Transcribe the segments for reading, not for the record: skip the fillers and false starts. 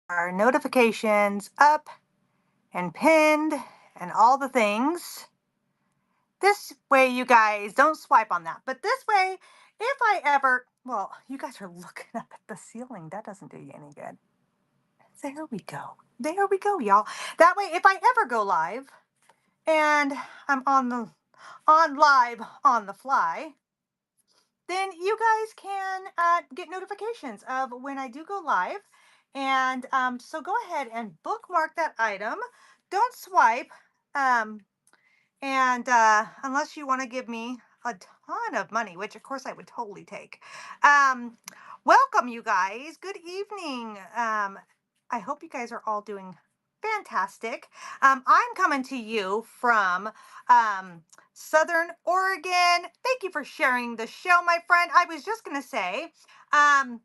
our notifications up and pinned and all the things. This way, you guys don't swipe on that. But this way, if I ever, well, you guys are looking up at the ceiling. That doesn't do you any good. There we go. There we go, y'all. That way, if I ever go live and I'm on live on the fly, then you guys can get notifications of when I do go live. And so go ahead and bookmark that item. Don't swipe. Um, and unless you want to give me a ton of money, which of course I would totally take. Um, Welcome, you guys. Good evening. I hope you guys are all doing fantastic. I'm coming to you from Southern Oregon. Thank you for sharing the show, my friend. I was just going to say, um,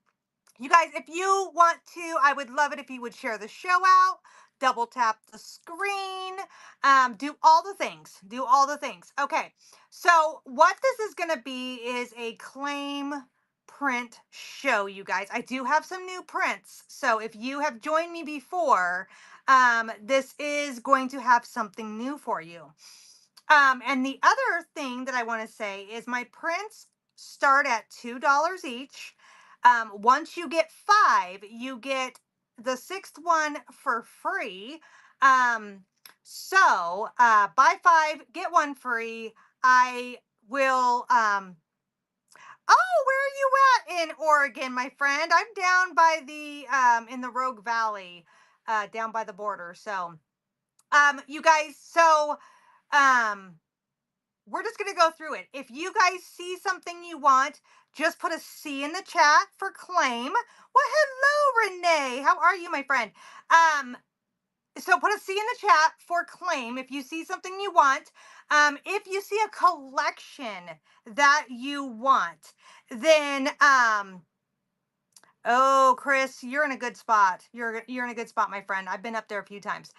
you guys, if you want to, I would love it if you would share the show out, double tap the screen, do all the things. Do all the things. Okay. So, what this is going to be is a claim print show, you guys. I do have some new prints. So, if you have joined me before, this is going to have something new for you. And the other thing that I want to say is my prints start at $2 each. Once you get five, you get the sixth one for free. Buy five, get one free. I will. Oh, where are you at in Oregon, my friend? I'm down by the in the Rogue Valley, down by the border. So, you guys, um we're just going to go through it. If you guys see something you want, just put a C in the chat for claim. Well, hello, Renee. How are you, my friend? So put a C in the chat for claim if you see something you want. If you see a collection that you want, then oh, Chris, you're in a good spot. You're in a good spot, my friend. I've been up there a few times.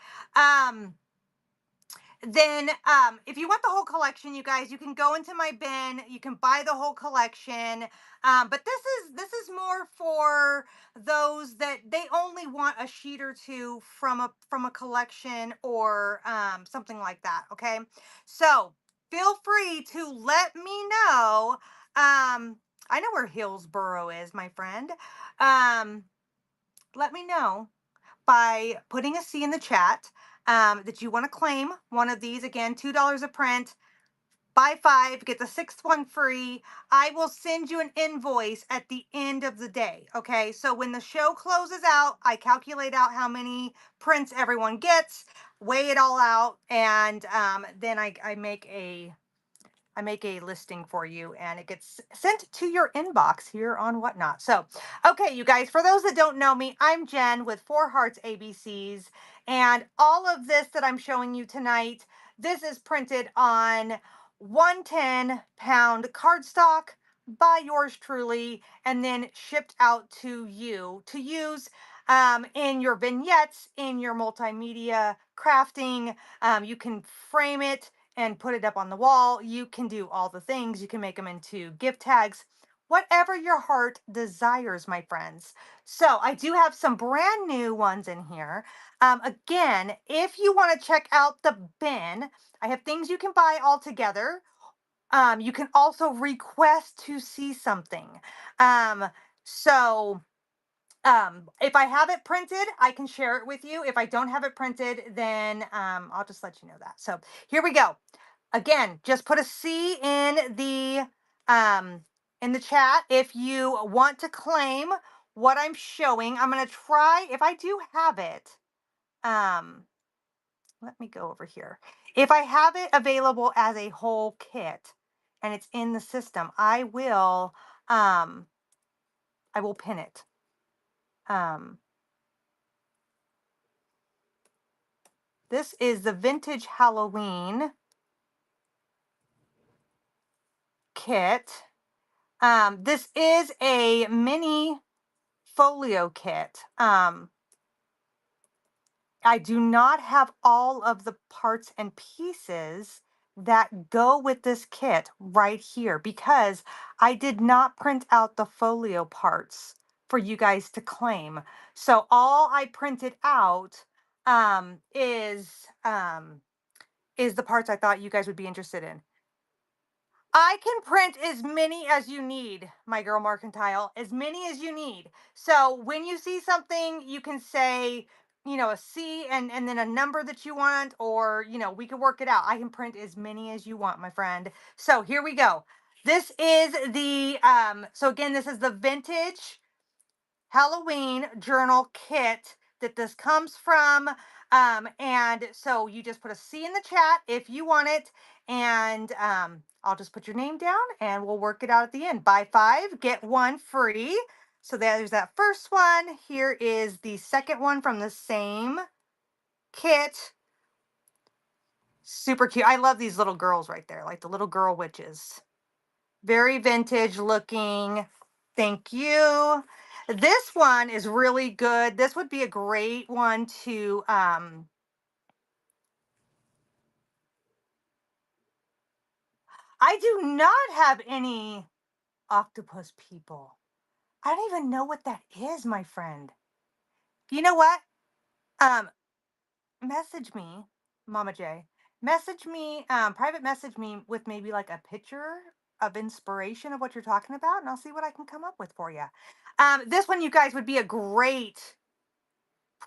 Then if you want the whole collection, you guys, you can go into my bin, you can buy the whole collection. But this is more for those that they only want a sheet or two from a collection or something like that. Okay, so feel free to let me know. I know where Hillsboro is, my friend. Let me know by putting a C in the chat, that you want to claim one of these. Again, $2 a print. Buy five, get the sixth one free. I will send you an invoice at the end of the day. Okay. So when the show closes out, I calculate out how many prints everyone gets, weigh it all out, and then I make a listing for you and it gets sent to your inbox here on Whatnot. So, okay, you guys, for those that don't know me, I'm Jen with Four Hearts ABCs. And all of this that I'm showing you tonight, this is printed on 110-pound cardstock by yours truly and then shipped out to you to use in your vignettes, in your multimedia crafting. You can frame it and put it up on the wall. You can do all the things. You can make them into gift tags, whatever your heart desires, my friends. So I do have some brand new ones in here. Again, if you want to check out the bin, I have things you can buy all together. You can also request to see something. Um, so if I have it printed, I can share it with you. If I don't have it printed, then I'll just let you know that. So here we go. Again, just put a C um in the chat if you want to claim what I'm showing. I'm going to try if I do have it. Um Let me go over here. If I have it available as a whole kit and it's in the system, I will pin it. This is the Vintage Halloween kit. This is a mini folio kit. I do not have all of the parts and pieces that go with this kit right here because I did not print out the folio parts for you guys to claim. So all I printed out um, is um, is the parts I thought you guys would be interested in. I can print as many as you need, my girl Mercantile, as many as you need. So when you see something, you can say, a C and then a number that you want, or, we can work it out. I can print as many as you want, my friend. So here we go. This is so again, this is the vintage Halloween journal kit that this comes from. And so you just put a C in the chat if you want it. And I'll just put your name down and we'll work it out at the end. Buy 5, get 1 free. So there's that first one. Here is the second one from the same kit. Super cute. I love these little girls right there, like the little girl witches. Very vintage looking. Thank you. This one is really good. This would be a great one to I do not have any octopus people. I don't even know what that is, my friend. You know what? Um Message me, Mama J. Message me, private message me with maybe like a picture of inspiration of what you're talking about, and I'll see what I can come up with for you. This one, you guys, would be a great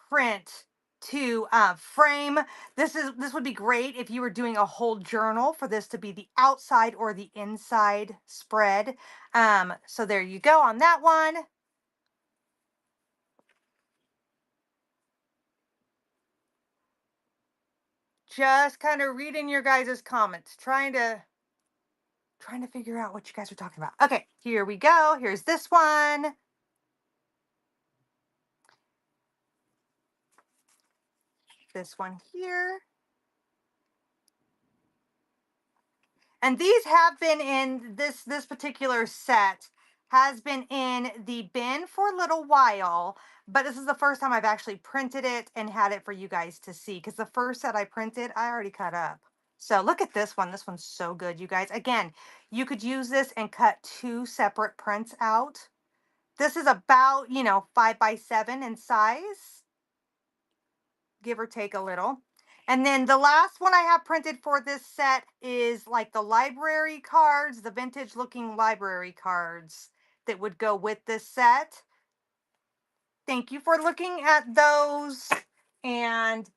print to frame. This would be great if you were doing a whole journal for this to be the outside or the inside spread. So there you go on that one. Just kind of reading your guys' comments, trying to figure out what you guys are talking about. Okay, here we go. Here's this one. This one here. And these have been in this particular set has been in the bin for a little while, but this is the first time I've actually printed it and had it for you guys to see, because the first set I printed, I already cut up. So look at this one. This one's so good, you guys. Again, you could use this and cut 2 separate prints out. This is about, 5x7 in size, give or take a little. And then the last one I have printed for this set is like the library cards, the vintage looking library cards that would go with this set. Thank you for looking at those. And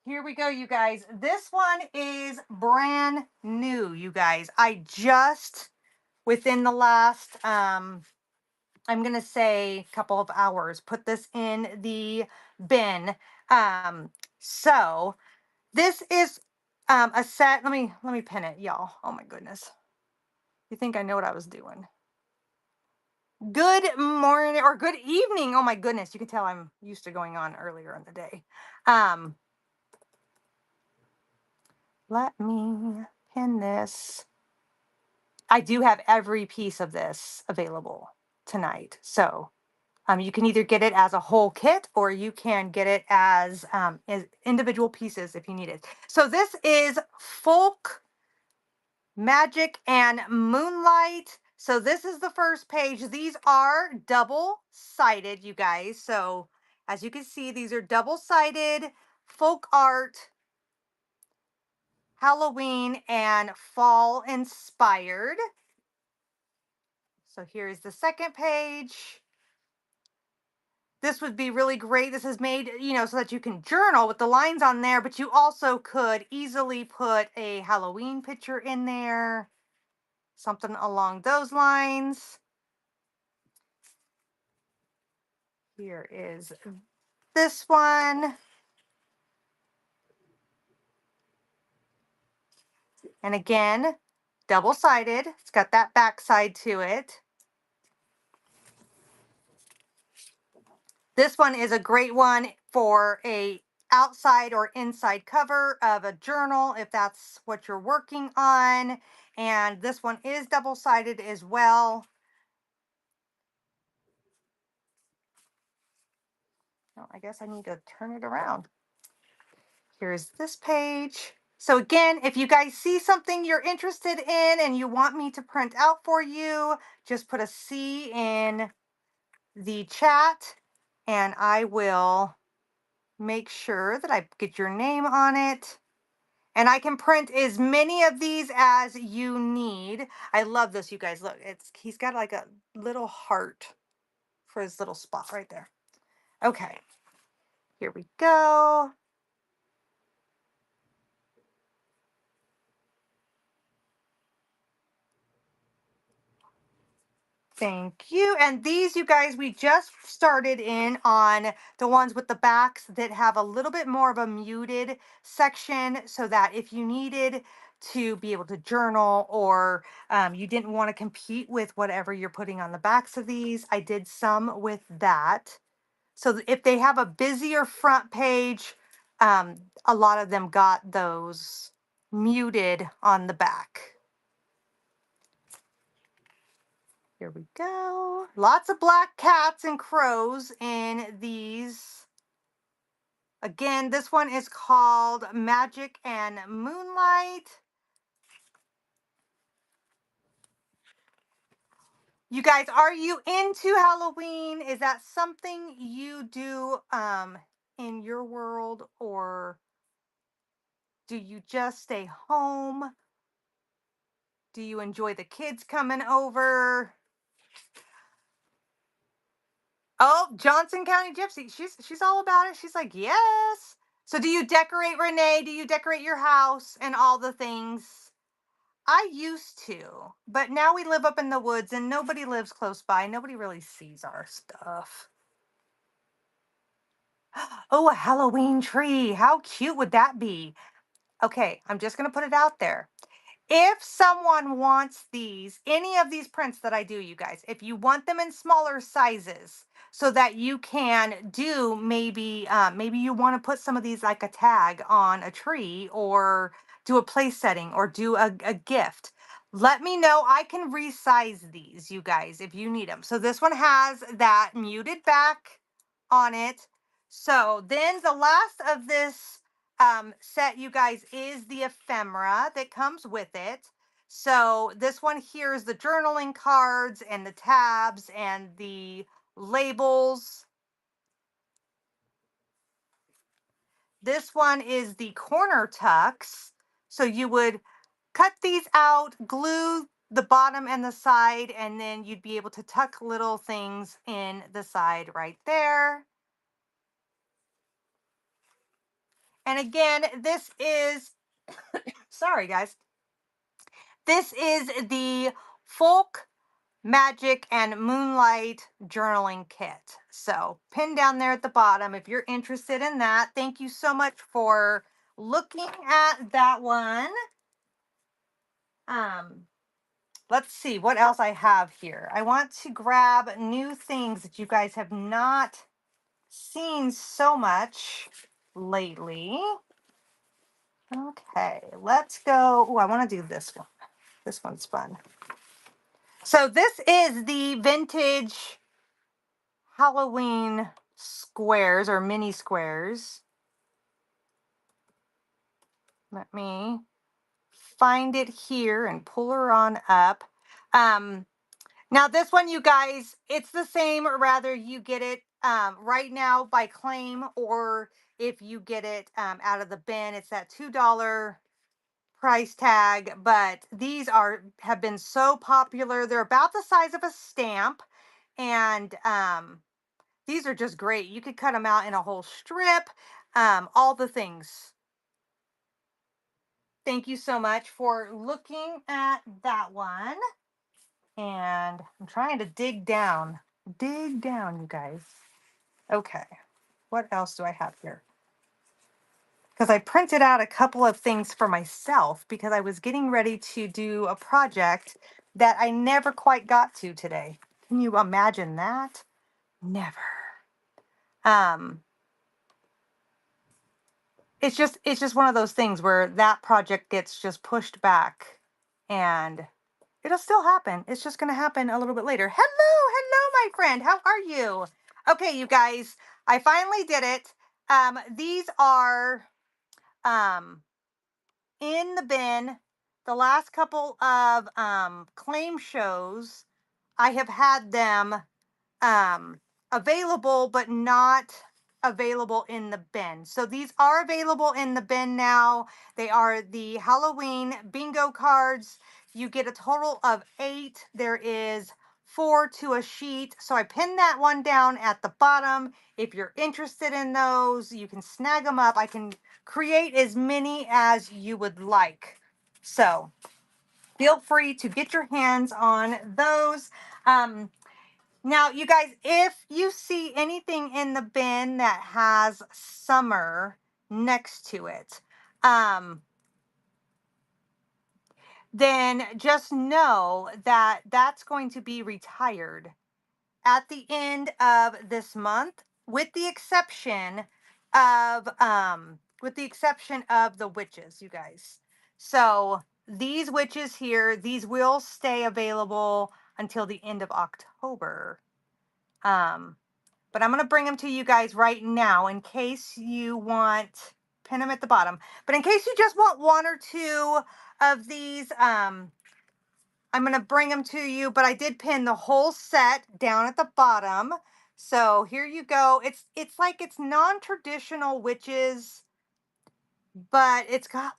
here we go, you guys. This one is brand new, you guys. I just, within the last, I'm going to say couple of hours, put this in the bin. So this is a set. Let me pin it, y'all. Oh my goodness. You think I know what I was doing? Good morning or good evening. Oh my goodness. You can tell I'm used to going on earlier in the day. Let me pin this. I do have every piece of this available tonight. So you can either get it as a whole kit or you can get it as individual pieces if you need it. So this is Folk Magic and Moonlight. So this is the first page. These are double-sided, you guys. So as you can see, these are double-sided folk art, Halloween and fall inspired. So here's the second page. This would be really great. This is made, so that you can journal with the lines on there, but you also could easily put a Halloween picture in there, something along those lines. Here is this one. And again, double-sided. It's got that back side to it. This one is a great one for a outside or inside cover of a journal if that's what you're working on. And this one is double-sided as well. Oh, I guess I need to turn it around. Here's this page. So again, if you guys see something you're interested in and you want me to print out for you, just put a C in the chat and I will make sure that I get your name on it. And I can print as many of these as you need. I love this, you guys. Look, he's got like a little heart for his little spot right there. Okay, here we go. Thank you. And these, you guys, we just started in on the ones with the backs that have a little bit more of a muted section so that if you needed to be able to journal or you didn't want to compete with whatever you're putting on the backs of these, I did some with that. So if they have a busier front page, a lot of them got those muted on the back. Here we go. Lots of black cats and crows in these. Again, this one is called Magic and Moonlight. You guys, are you into Halloween? Is that something you do in your world, or do you just stay home? Do you enjoy the kids coming over? Oh, Johnson County Gypsy. She's all about it. She's like, yes. So do you decorate, Renee? Do you decorate your house and all the things? I used to, but now we live up in the woods and nobody lives close by. Nobody really sees our stuff. Oh, a Halloween tree. How cute would that be? Okay, I'm just going to put it out there. If someone wants these, any of these prints that I do, you guys, if you want them in smaller sizes so that you can do maybe you want to put some of these like a tag on a tree or do a place setting or do a gift, let me know. I can resize these, you guys, if you need them. So this one has that muted back on it. So then the last of this set, you guys, is the ephemera that comes with it. So this one here is the journaling cards and the tabs and the labels. This one is the corner tucks. So you would cut these out, glue the bottom and the side, and then you'd be able to tuck little things in the side right there. And again, this is, sorry guys, this is the Folk Magic and Moonlight journaling kit. So pin down there at the bottom if you're interested in that. Thank you so much for looking at that one. Let's see what else I have here. I want to grab new things that you guys have not seen so much lately. Okay, let's go. Oh, I want to do this one. This one's fun. So this is the vintage Halloween squares or mini squares. Let me find it here and pull her on up. Now this one, you guys, it's the same, or rather you get it right now by claim, or if you get it out of the bin, it's that $2 price tag. But these have been so popular. They're about the size of a stamp, and these are just great. You could cut them out in a whole strip, all the things. Thank you so much for looking at that one. And I'm trying to dig down, you guys. Okay, what else do I have here? Because I printed out a couple of things for myself because I was getting ready to do a project that I never quite got to today. Can you imagine that? Never. It's just one of those things where that project gets just pushed back and it'll still happen. It's just going to happen a little bit later. Hello, my friend. How are you? Okay, you guys, I finally did it. These are in the bin. The last couple of claim shows, I have had them available, but not available in the bin. So these are available in the bin now. They are the Halloween bingo cards. You get a total of 8. There is 4 to a sheet. So I pinned that one down at the bottom. If you're interested in those, you can snag them up. I can create as many as you would like. So feel free to get your hands on those. Now, you guys, if you see anything in the bin that has summer next to it, then just know that that's going to be retired at the end of this month, with the exception of the witches, you guys. So these witches here, these will stay available until the end of October. But I'm going to bring them to you guys right now in case you want, pin them at the bottom. But in case you just want 1 or 2 of these, I'm going to bring them to you, but I did pin the whole set down at the bottom. So here you go. It's like it's non-traditional witches, but it's got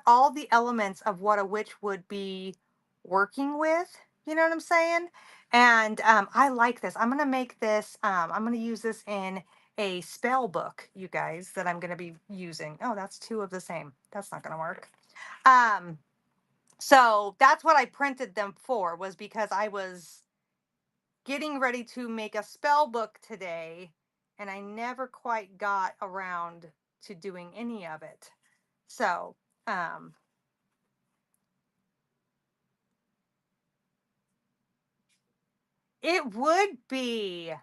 all the elements of what a witch would be working with. You know what I'm saying? And I like this. I'm gonna make this. I'm gonna use this in a spell book, you guys, that I'm gonna be using. Oh, that's 2 of the same. That's not gonna work. So that's what I printed them for, was because I was getting ready to make a spell book today, and I never quite got around to doing any of it. So, it would be.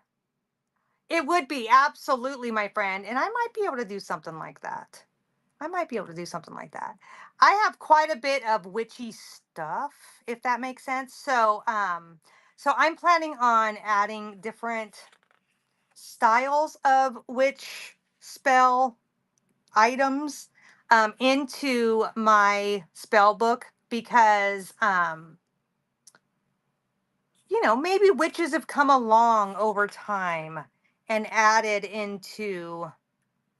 It would be absolutely, my friend. And I might be able to do something like that. I might be able to do something like that. I have quite a bit of witchy stuff, if that makes sense. So I'm planning on adding different styles of witch spell items into my spell book because maybe witches have come along over time and added into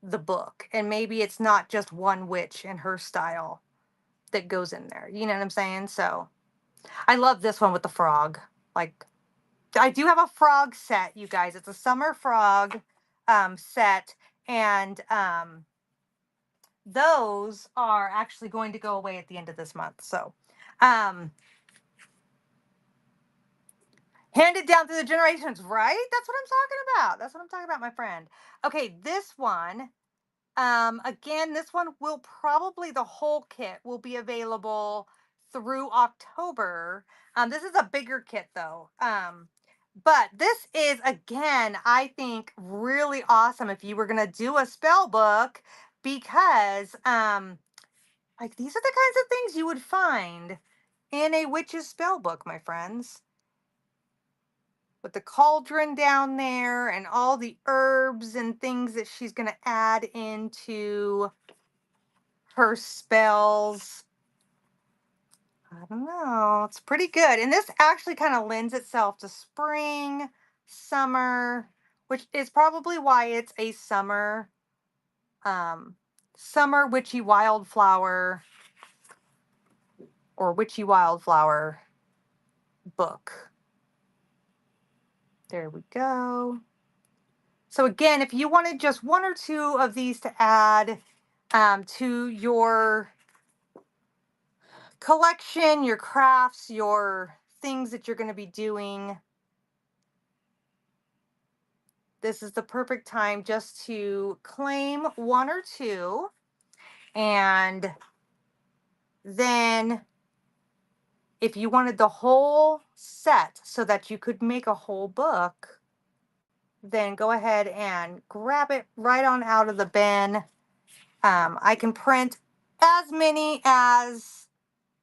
the book. And maybe it's not just one witch and her style that goes in there. You know what I'm saying? So I love this one with the frog. Like, I do have a frog set, you guys. It's a summer frog set. And those are actually going to go away at the end of this month. So, handed down through the generations, right? That's what I'm talking about. That's what I'm talking about, my friend. Okay, this one, again, this one will probably, the whole kit will be available through October. This is a bigger kit though. But this is, again, I think really awesome if you were going to do a spell book, because like, these are the kinds of things you would find in a witch's spell book, my friends, with the cauldron down there and all the herbs and things that she's going to add into her spells. I don't know. It's pretty good. And this actually kind of lends itself to spring, summer, which is probably why it's a summer witchy wildflower or witchy wildflower book. There we go. So again, if you wanted just 1 or 2 of these to add to your collection, your crafts, your things that you're going to be doing, this is the perfect time just to claim 1 or 2. And then if you wanted the whole set so that you could make a whole book, then go ahead and grab it right on out of the bin. I can print as many as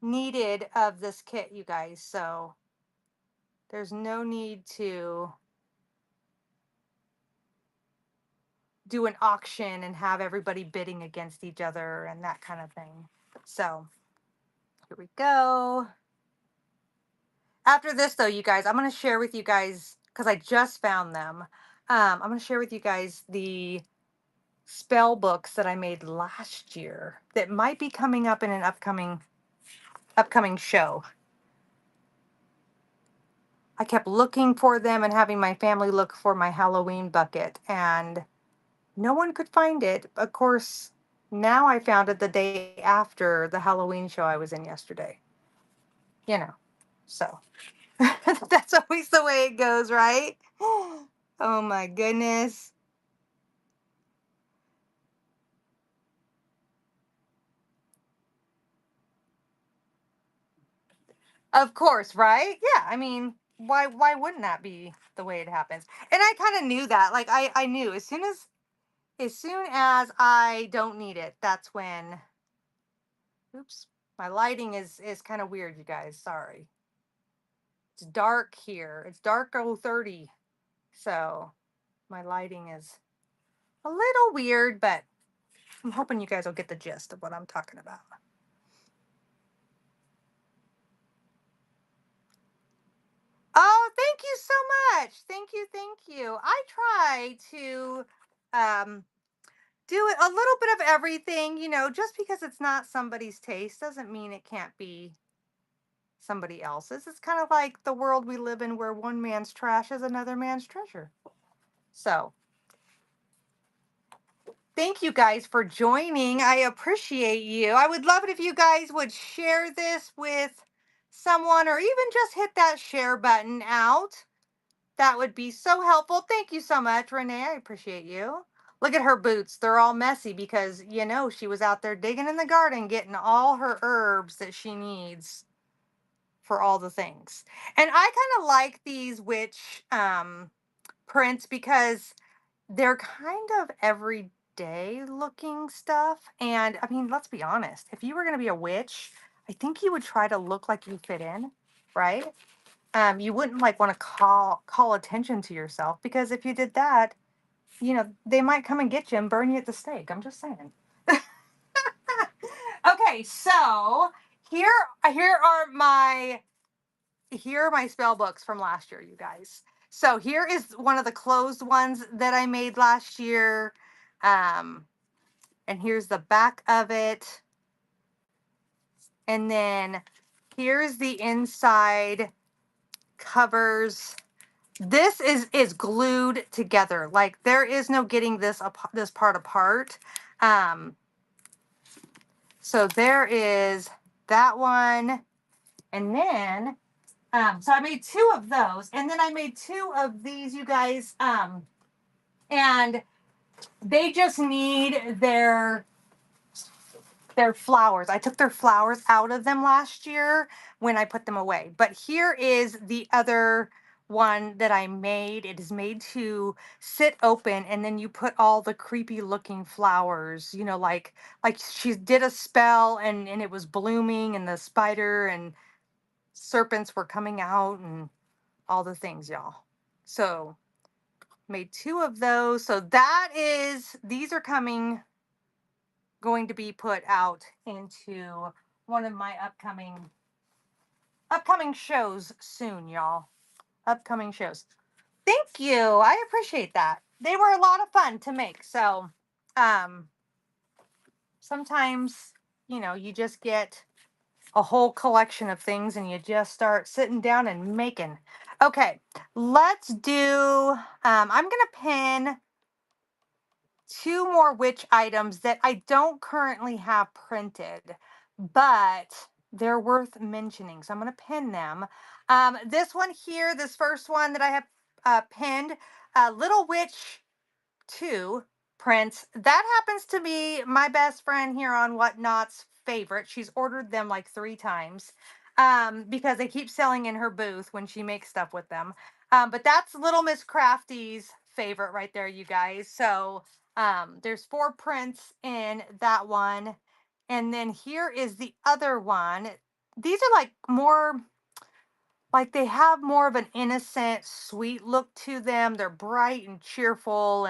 needed of this kit, you guys. So there's no need to do an auction and have everybody bidding against each other and that kind of thing. So here we go. After this, though, you guys, I'm going to share with you guys because I just found them. I'm going to share with you guys the spell books that I made last year that might be coming up in an upcoming show. I kept looking for them and having my family look for my Halloween bucket, and no one could find it. Of course, now I found it the day after the Halloween show I was in yesterday. You know, so that's always the way it goes, right? Oh my goodness. Of course, right? Yeah, I mean, why wouldn't that be the way it happens? And I kind of knew that. Like I knew as soon as I don't need it, that's when oops, my lighting is kind of weird, you guys. Sorry. It's dark here. It's dark 30. So, my lighting is a little weird, but I'm hoping you guys will get the gist of what I'm talking about. Oh, thank you so much. Thank you, thank you. I try to um do it a little bit of everything, just because it's not somebody's taste doesn't mean it can't be somebody else's. It's kind of like the world we live in where one man's trash is another man's treasure. So, thank you guys for joining. I appreciate you. I would love it if you guys would share this with someone or even just hit that share button out. That would be so helpful. Thank you so much, Renee. I appreciate you. Look at her boots. They're all messy because, she was out there digging in the garden getting all her herbs that she needs for all the things. And I kind of like these witch prints because they're kind of everyday looking stuff. And I mean, let's be honest. If you were going to be a witch, I think you would try to look like you fit in, right? You wouldn't like want to call attention to yourself because if you did that, they might come and get you and burn you at the stake. I'm just saying. Okay, so here here are my spell books from last year, you guys. So here is one of the closed ones that I made last year. Um, and here's the back of it. And then here's the inside covers. This is glued together. Like there is no getting this part apart. Um, so there is that one. And then so I made two of those, and then I made two of these, you guys. And they just need their flowers. I took their flowers out of them last year when I put them away. But here is the other one that I made. It is made to sit open, and then you put all the creepy looking flowers, like she did a spell and it was blooming and the spider and serpents were coming out and all the things, y'all. So made two of those. So these are going to be put out into one of my upcoming shows soon, y'all. Upcoming shows. Thank you. I appreciate that. They were a lot of fun to make. So, um sometimes, you just get a whole collection of things and you just start sitting down and making. Okay, let's do I'm going to pin two more witch items that I don't currently have printed, but they're worth mentioning. So I'm going to pin them. This one here, this first one that I have pinned, Little Witch 2 prints. That happens to be my best friend here on Whatnot's favorite. She's ordered them like 3 times because they keep selling in her booth when she makes stuff with them. But that's Little Miss Crafty's favorite right there, you guys. So there's 4 prints in that one. And then here is the other one. These are like they have more of an innocent, sweet look to them. They're bright and cheerful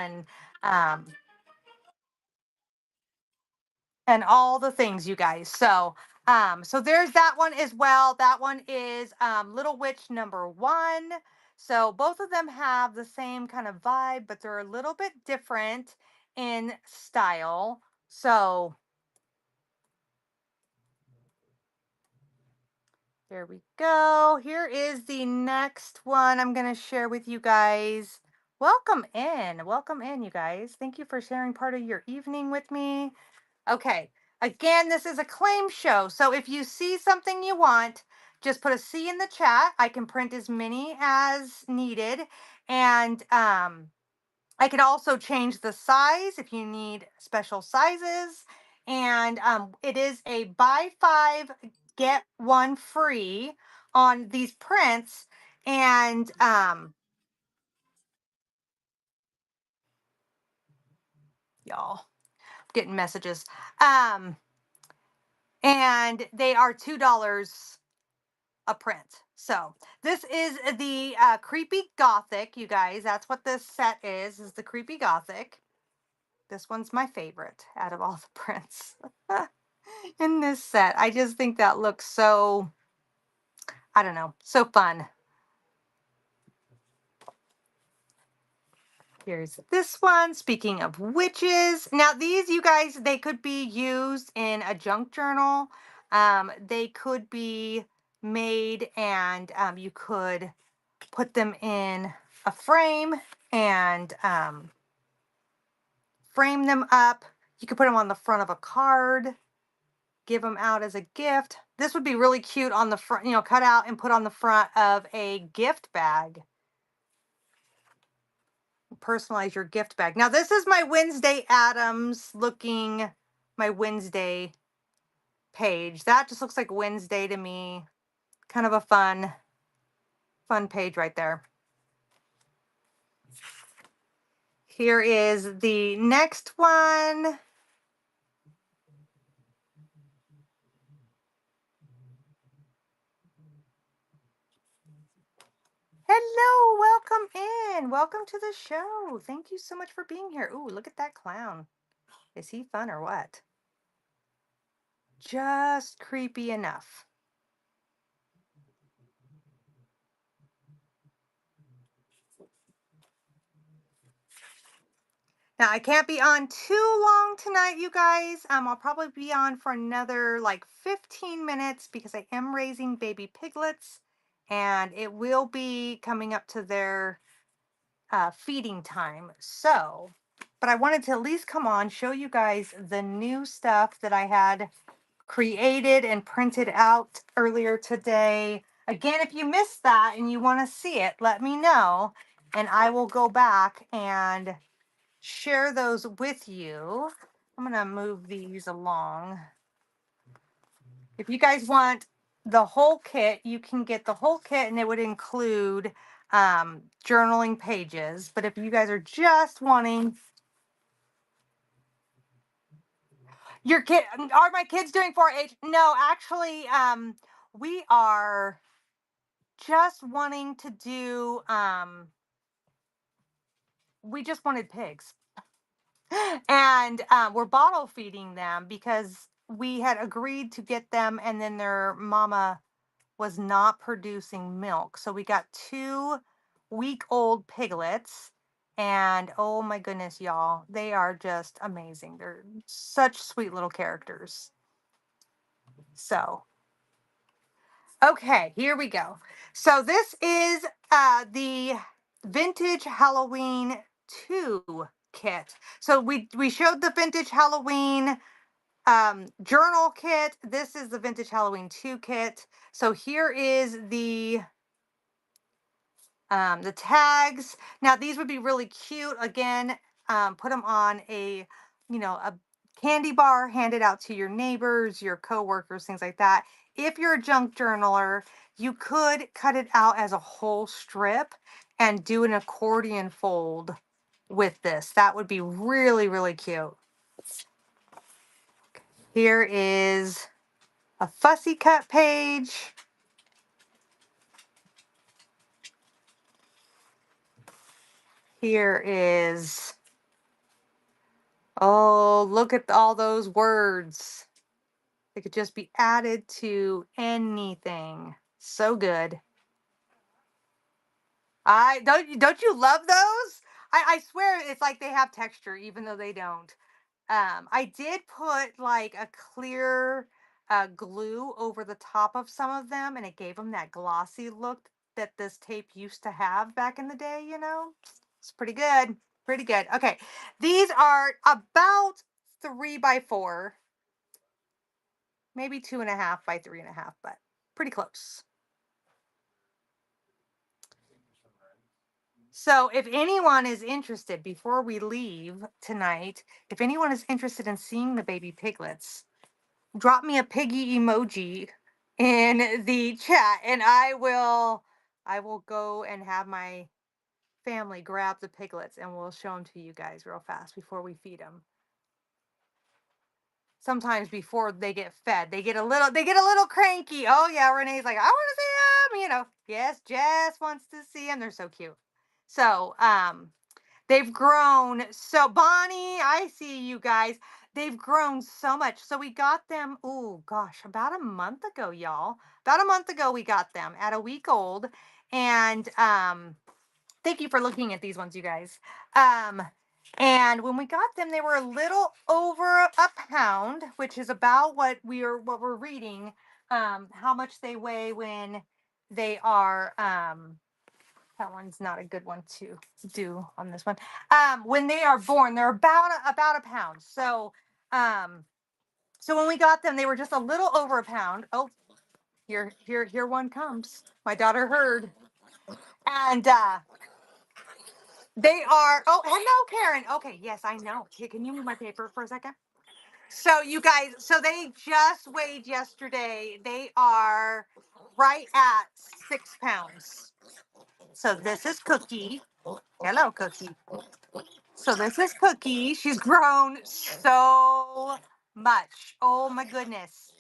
um and all the things, you guys. So there's that one as well. That one is Little Witch number 1. So both of them have the same kind of vibe, but they're a little bit different in style. So here we go. Here is the next one I'm going to share with you guys. Welcome in. Welcome in, you guys. Thank you for sharing part of your evening with me. Okay. Again, this is a claim show. So if you see something you want, just put a C in the chat. I can print as many as needed. And I could also change the size if you need special sizes. And it is a buy five, get one free on these prints. And y'all getting messages. Um, and they are $2 a print. So this is the Creepy Gothic, you guys. That's what this set is the Creepy Gothic. This one's my favorite out of all the prints in this set. I just think that looks so, I don't know, so fun. Here's this one. Speaking of witches. Now these, you guys, they could be used in a junk journal. They could be made and you could put them in a frame and frame them up. You could put them on the front of a card, give them out as a gift. This would be really cute on the front, you know, cut out and put on the front of a gift bag. Personalize your gift bag. Now this is my Wednesday Addams looking, my Wednesday page. That just looks like Wednesday to me. Kind of a fun page right there. Here is the next one. Hello, welcome in. Welcome to the show. Thank you so much for being here. Ooh, look at that clown. Is he fun or what? Just creepy enough. Now, I can't be on too long tonight, you guys. I'll probably be on for another like 15 minutes because I am raising baby piglets and it will be coming up to their feeding time. So, but I wanted to at least come on, show you guys the new stuff that I had created and printed out earlier today. Again, if you missed that and you want to see it, let me know and I will go back and share those with you. I'm going to move these along. If you guys want the whole kit, you can get the whole kit and it would include journaling pages. But if you guys are just wanting your kid, are my kids doing 4-H? No, actually, we are just wanting to do, we just wanted pigs. And we're bottle feeding them because we had agreed to get them and then their mama was not producing milk. So we got 2-week-old piglets. And oh my goodness, y'all, they are just amazing. They're such sweet little characters. So, okay, here we go. So this is the Vintage Halloween 2 kit. So we showed the Vintage Halloween journal kit. This is the Vintage Halloween 2 kit. So here is the tags. Now these would be really cute. Again, put them on a, you know, a candy bar, hand it out to your neighbors, your coworkers, things like that. If you're a junk journaler, you could cut it out as a whole strip and do an accordion fold with this. That would be really, really cute. Here is a fussy cut page. Here is, oh, look at all those words. They could just be added to anything. So good. I don't you love those? I swear it's like they have texture even though they don't. I did put like a clear glue over the top of some of them, and it gave them that glossy look that this tape used to have back in the day, you know? It's pretty good. Pretty good. Okay. These are about 3 by 4, maybe 2.5 by 3.5, but pretty close. So, if anyone is interested, before we leave tonight, if anyone is interested in seeing the baby piglets, drop me a piggy emoji in the chat, and I will go and have my family grab the piglets, and we'll show them to you guys real fast before we feed them. Sometimes before they get fed, they get a little cranky. Oh yeah, Renee's like, I want to see them. Yes, Jess wants to see them. They're so cute. So they've grown. So Bonnie, I see you guys. They've grown so much. So we got them, oh gosh, about a month ago, y'all. About a month ago we got them at a week old. And thank you for looking at these ones, you guys. And when we got them, they were a little over a pound, which is about what we're reading. How much they weigh when they are that one's not a good one to do on this one. When they are born, they're about a pound. So when we got them, they were just a little over a pound. Oh, here one comes. My daughter heard, and they are. Oh, hello, Karen. Okay, yes, I know. Can you move my paper for a second? So you guys, so they just weighed yesterday. They are right at 6 pounds. So this is Cookie. Hello, Cookie. So this is Cookie. She's grown so much. Oh my goodness.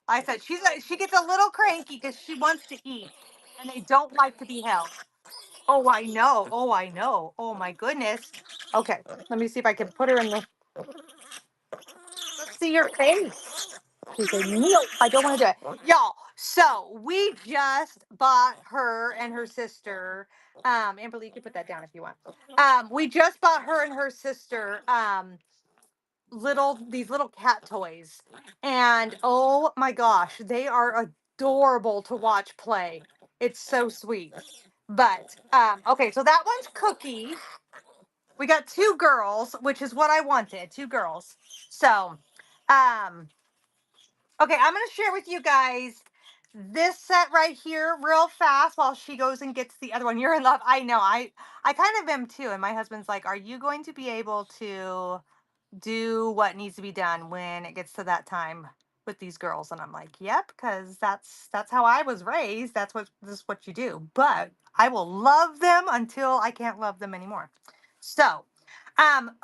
I said she gets a little cranky because she wants to eat, and they don't like to be held. Oh, I know. Oh, I know. Oh my goodness. Okay, let me see if I can put her in the. Let's see your face. She said, "No, I don't want to do it, y'all." So we just bought her and her sister. Amberly, you can put that down if you want. We just bought her and her sister these little cat toys, and oh my gosh, they are adorable to watch play. It's so sweet. But okay, so that one's Cookie. We got two girls, which is what I wanted, two girls. So okay, I'm going to share with you guys this set right here real fast while she goes and gets the other one. You're in love. I know. I kind of am too. And my husband's like, "Are you going to be able to do what needs to be done when it gets to that time with these girls?" And I'm like, "Yep, because that's how I was raised. This is what you do. But I will love them until I can't love them anymore." So,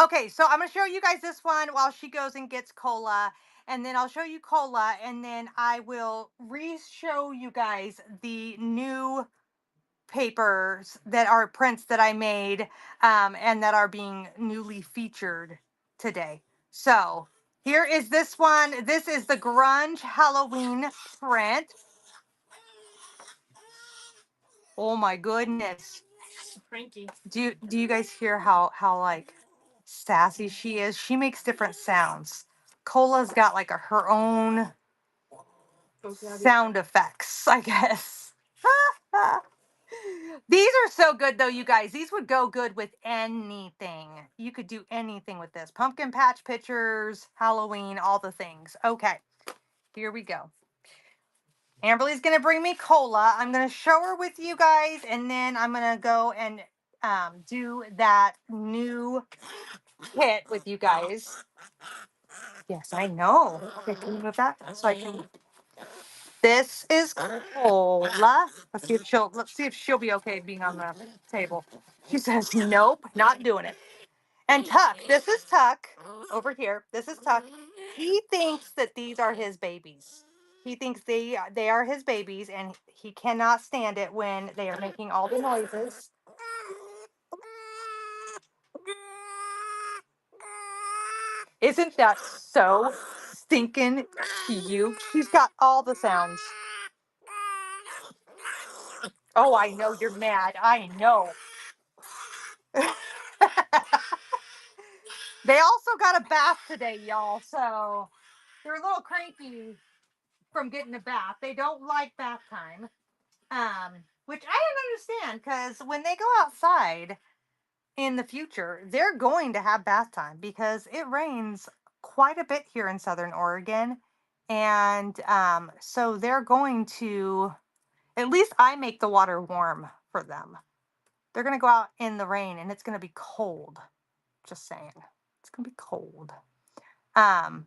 okay, so I'm gonna show you guys this one while she goes and gets Cola, and then I'll show you Cola, and then I will re-show you guys the new papers that are prints that I made, and that are being newly featured today. So here is this one. This is the Grunge Halloween print. Oh my goodness. Cranky. Do you guys hear how like sassy she is? She makes different sounds. Cola's got like her own sound effects, I guess. These are so good though, you guys. These would go good with anything. You could do anything with this. Pumpkin patch pictures, Halloween, all the things. Okay, here we go. Amberly's gonna bring me Cola. I'm gonna show her with you guys, and then I'm gonna go and do that new kit with you guys. Yes, I know. Okay, can you move that so I can? This is Cola. Let's see if she'll be okay being on the table. She says, "Nope, not doing it." And Tuck, this is Tuck over here. This is Tuck. He thinks that these are his babies. He thinks they are his babies, and he cannot stand it when they are making all the noises. Isn't that so stinking cute? She's got all the sounds. Oh, I know you're mad. I know. They also got a bath today, y'all. So they're a little cranky from getting a bath. They don't like bath time. Which I don't understand because when they go outside in the future, they're going to have bath time because it rains quite a bit here in Southern Oregon. And so they're going to, at least I make the water warm for them. They're going to go out in the rain and it's going to be cold. Just saying. It's going to be cold. Um,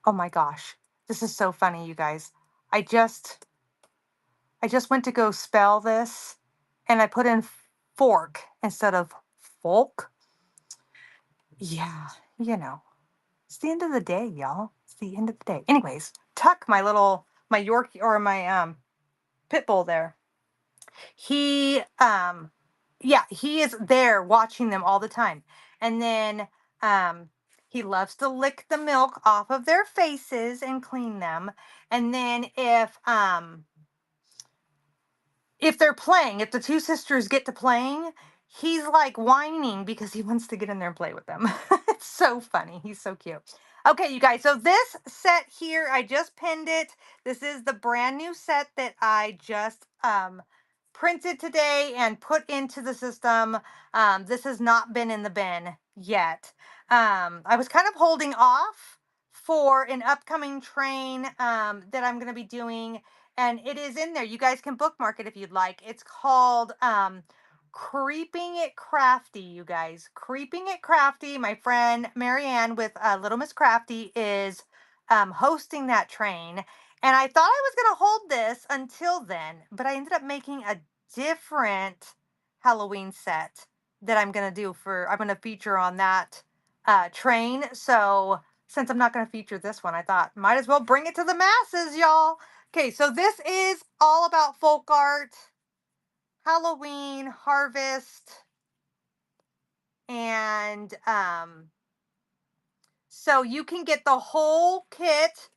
oh my gosh. This is so funny, you guys. I just went to go spell this and I put in fork instead of folk. Yeah, you know, it's the end of the day, y'all. It's the end of the day. Anyways, Tuck, my York or my pit bull there. He yeah, he is there watching them all the time. And then he loves to lick the milk off of their faces and clean them. And then if they're playing, if the two sisters get to playing, he's like whining because he wants to get in there and play with them. It's so funny. He's so cute. Okay, you guys. So this set here, I just pinned it. This is the brand new set that I just printed today and put into the system. This has not been in the bin yet. I was kind of holding off for an upcoming train that I'm going to be doing, and it is in there. You guys can bookmark it if you'd like. It's called Creeping It Crafty, you guys. Creeping It Crafty. My friend Marianne with Little Miss Crafty is hosting that train. And I thought I was going to hold this until then, but I ended up making a different Halloween set that I'm going to I'm going to feature on that train. So since I'm not going to feature this one, I thought might as well bring it to the masses, y'all. Okay, so this is all about folk art, Halloween, harvest, and so you can get the whole kit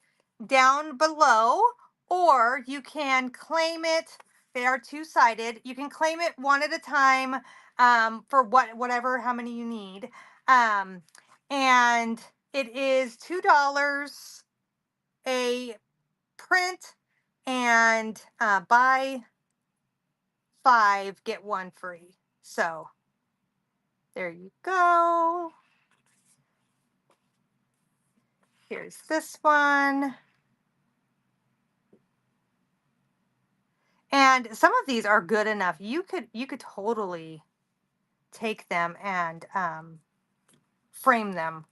down below, or you can claim it. They are two-sided. You can claim it one at a time for whatever, how many you need. And it is $2 a print, and buy 5, get 1 free. So there you go. Here's this one. And some of these are good enough. You could totally take them and frame them.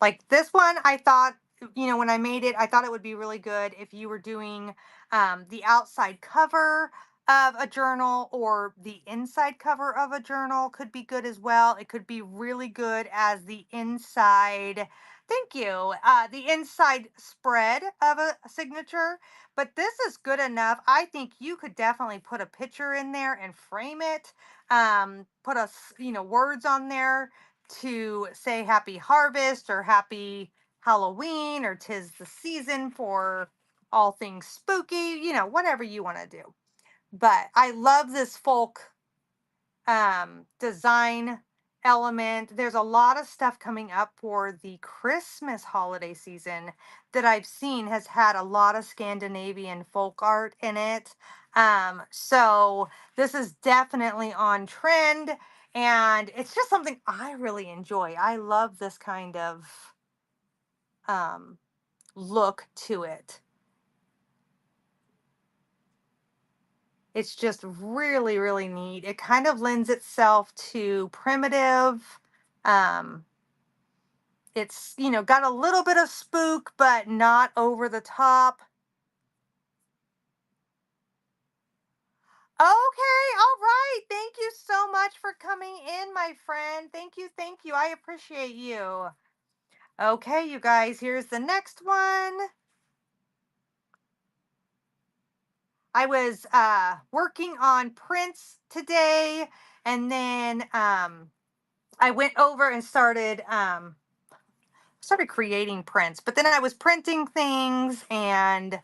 Like this one, I thought, when I made it, I thought it would be really good if you were doing the outside cover of a journal, or the inside cover of a journal could be good as well. It could be really good as the inside, thank you, the inside spread of a signature. But this is good enough. I think you could definitely put a picture in there and frame it. Put words on there to say happy harvest or happy Halloween or 'tis the season for all things spooky, whatever you want to do. But I love this folk design element. There's a lot of stuff coming up for the Christmas holiday season that I've seen has had a lot of Scandinavian folk art in it. So this is definitely on trend, and it's just something I really enjoy. I love this kind of look to it. It's just really, really neat. It kind of lends itself to primitive. Um, it's, got a little bit of spook, but not over the top. Okay, all right. Thank you so much for coming in, my friend. Thank you, thank you. I appreciate you. Okay, you guys, here's the next one. I was working on prints today, and then I went over and started creating prints, but then I was printing things, and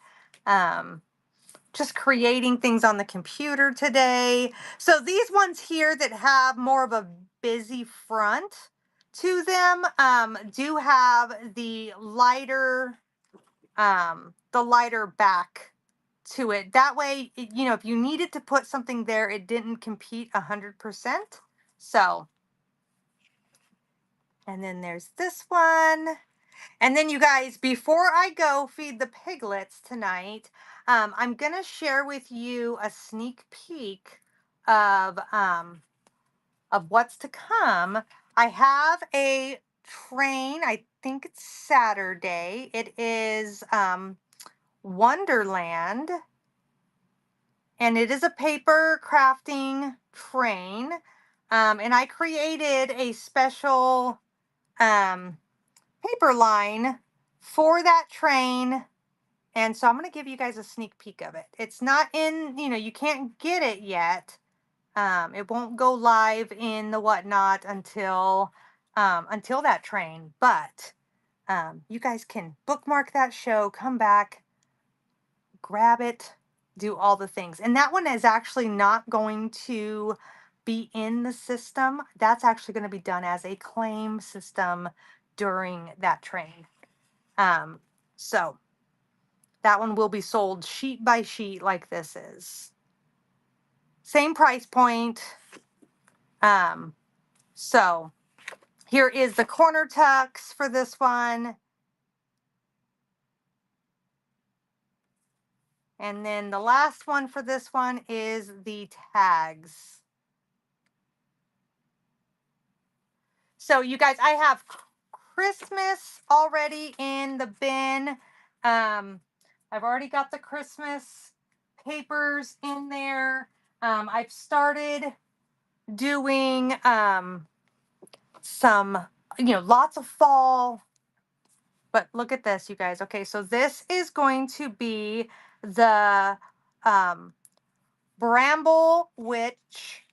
just creating things on the computer today. So these ones here that have more of a busy front to them do have the lighter back to it. That way, you know, if you needed to put something there, it didn't compete 100%. So, and then there's this one. And then you guys, before I go feed the piglets tonight, I'm gonna share with you a sneak peek of what's to come. I have a train. I think it's Saturday. It is Wonderland, and it is a paper crafting train. And I created a special paper line for that train. And so I'm going to give you guys a sneak peek of it. It's not in, you know, you can't get it yet. It won't go live in the whatnot until that train. But you guys can bookmark that show, come back, grab it, do all the things. And that one is actually not going to be in the system. That's actually going to be done as a claim system during that train. So that one will be sold sheet by sheet like this is. Same price point. So here is the corner tucks for this one. And then the last one for this one is the tags. So you guys, I have Christmas already in the bin. I've already got the Christmas papers in there. I've started doing some, you know, lots of fall. But look at this, you guys. Okay, so this is going to be the Bramble Witch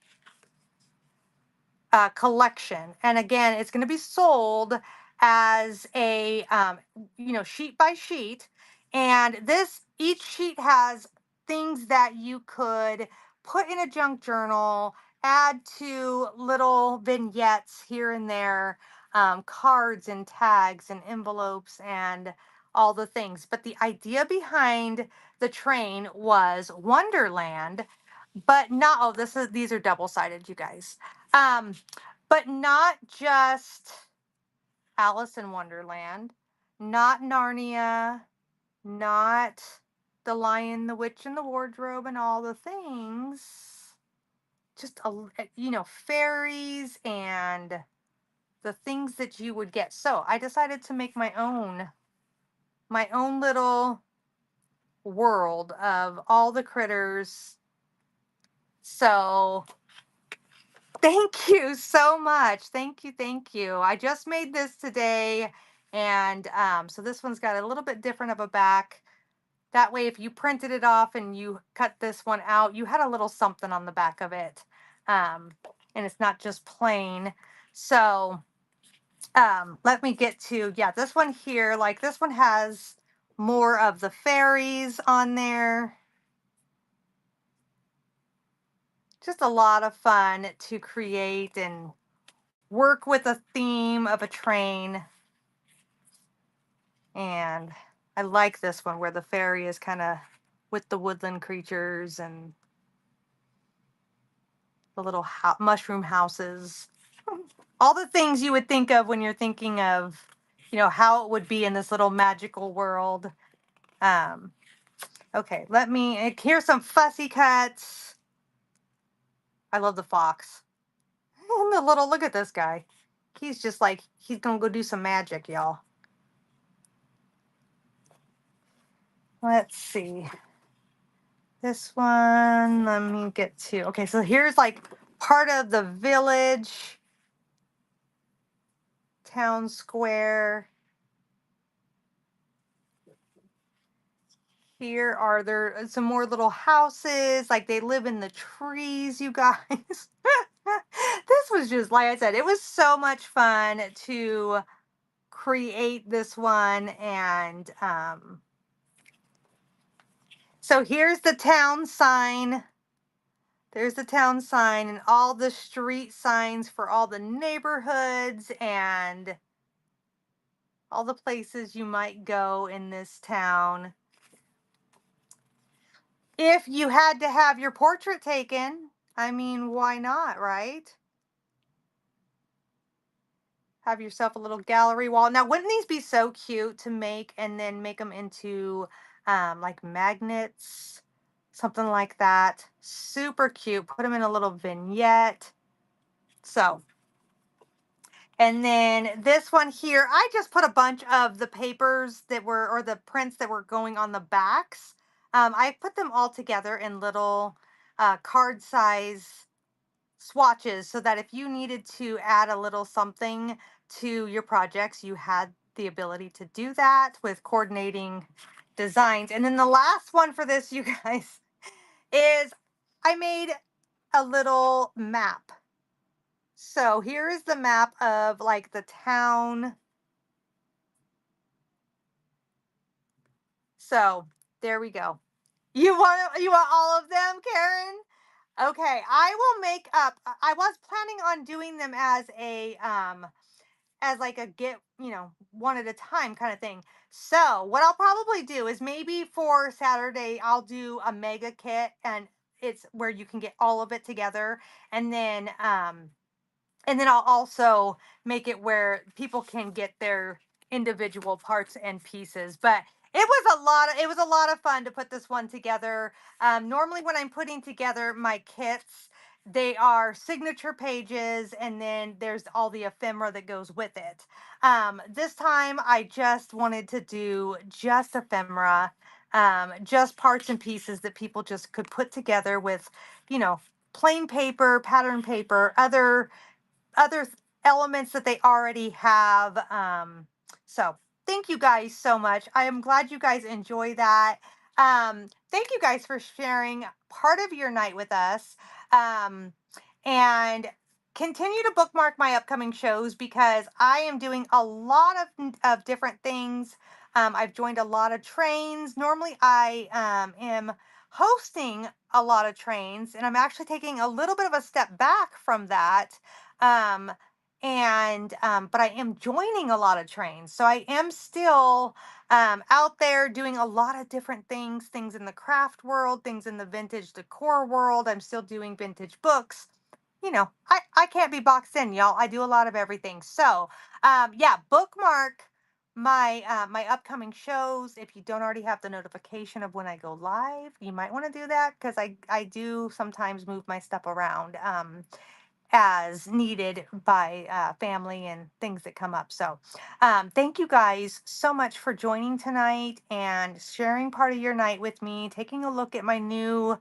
collection. And again, it's going to be sold as a, you know, sheet by sheet. And each sheet has things that you could put in a junk journal, add to little vignettes here and there, cards and tags and envelopes and all the things. But the idea behind the train was Wonderland, but not, oh, these are double sided, you guys. Um, but not just Alice in Wonderland, not Narnia, not The Lion, the Witch, and the Wardrobe, and all the things. Just you know, fairies and the things that you would get. So I decided to make my own little world of all the critters. So thank you so much. Thank you. Thank you. I just made this today. And so this one's got a little bit different of a back. That way, if you printed it off and you cut this one out, you had a little something on the back of it. And it's not just plain. So let me get to, yeah, this one here. Like this one has more of the fairies on there. Just a lot of fun to create and work with a theme of a train. And I like this one where the fairy is kind of with the woodland creatures and the little mushroom houses. All the things you would think of when you're thinking of, you know, how it would be in this little magical world. Okay, here's some fussy cuts. I love the fox. And look at this guy. He's just like, he's gonna go do some magic, y'all. Let's see. This one, let me get to, okay, so here's like part of the village, town square. Here are there some more little houses, like they live in the trees, you guys. This was just, like I said, it was so much fun to create this one. And So here's the town sign. There's the town sign and all the street signs for all the neighborhoods and all the places you might go in this town. If you had to have your portrait taken, I mean, why not, right? Have yourself a little gallery wall. Now, wouldn't these be so cute to make and then make them into like magnets, something like that? Super cute. Put them in a little vignette. So, and then this one here, I just put a bunch of the papers that were, or the prints that were going on the backs. I put them all together in little card size swatches so that if you needed to add a little something to your projects, you had the ability to do that with coordinating designs. And then the last one for this, you guys, is I made a little map. So here is the map of like the town. So there we go. You want all of them, Karen? Okay, I will make up. I was planning on doing them as like a get, one at a time kind of thing. So, what I'll probably do is maybe for Saturday I'll do a mega kit and it's where you can get all of it together and then I'll also make it where people can get their individual parts and pieces. But it was a lot of fun to put this one together. Normally when I'm putting together my kits, they are signature pages and then there's all the ephemera that goes with it. This time I just wanted to do just ephemera, just parts and pieces that people just could put together with, you know, plain paper, pattern paper, other elements that they already have. So thank you guys so much. I am glad you guys enjoy that. Thank you guys for sharing part of your night with us. And continue to bookmark my upcoming shows because I am doing a lot of different things. I've joined a lot of trains. Normally, I am hosting a lot of trains, and I'm actually taking a little bit of a step back from that um, but I am joining a lot of trains. So I am still out there doing a lot of different things in the craft world, things in the vintage decor world. I'm still doing vintage books. I can't be boxed in, y'all. I do a lot of everything. So yeah, bookmark my upcoming shows. If you don't already have the notification of when I go live, you might want to do that because I do sometimes move my stuff around. As needed by family and things that come up. So, thank you guys so much for joining tonight and sharing part of your night with me, taking a look at my new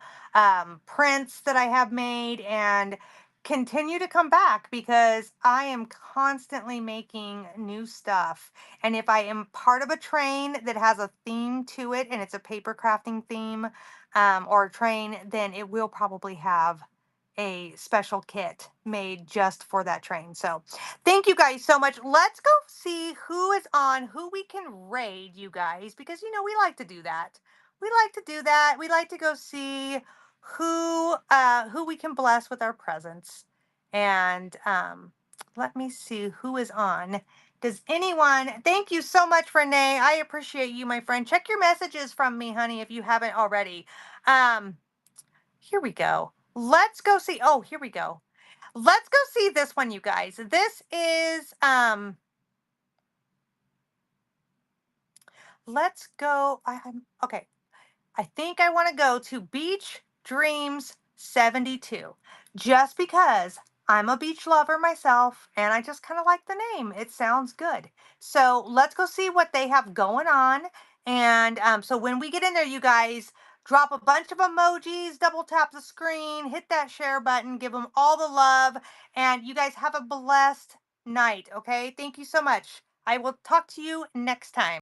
prints that I have made, and continue to come back because I am constantly making new stuff. And if I am part of a train that has a theme to it and it's a paper crafting theme or a train, then it will probably have a special kit made just for that train. So thank you guys so much. Let's go see who is on, who we can raid, you guys, because we like to do that. We like to do that. We like to go see who we can bless with our presence. And let me see who is on. Does anyone? Thank you so much, Renee. I appreciate you, my friend. Check your messages from me, honey, if you haven't already. Um, Here we go. Let's go see. Oh, here we go. Let's go see this one, you guys. This is let's go. I'm okay. I think I want to go to Beach Dreams 72 just because I'm a beach lover myself and I just kind of like the name. It sounds good. So let's go see what they have going on. And so when we get in there, you guys drop a bunch of emojis, double tap the screen, hit that share button, give them all the love. And you guys have a blessed night. Okay. Thank you so much. I will talk to you next time.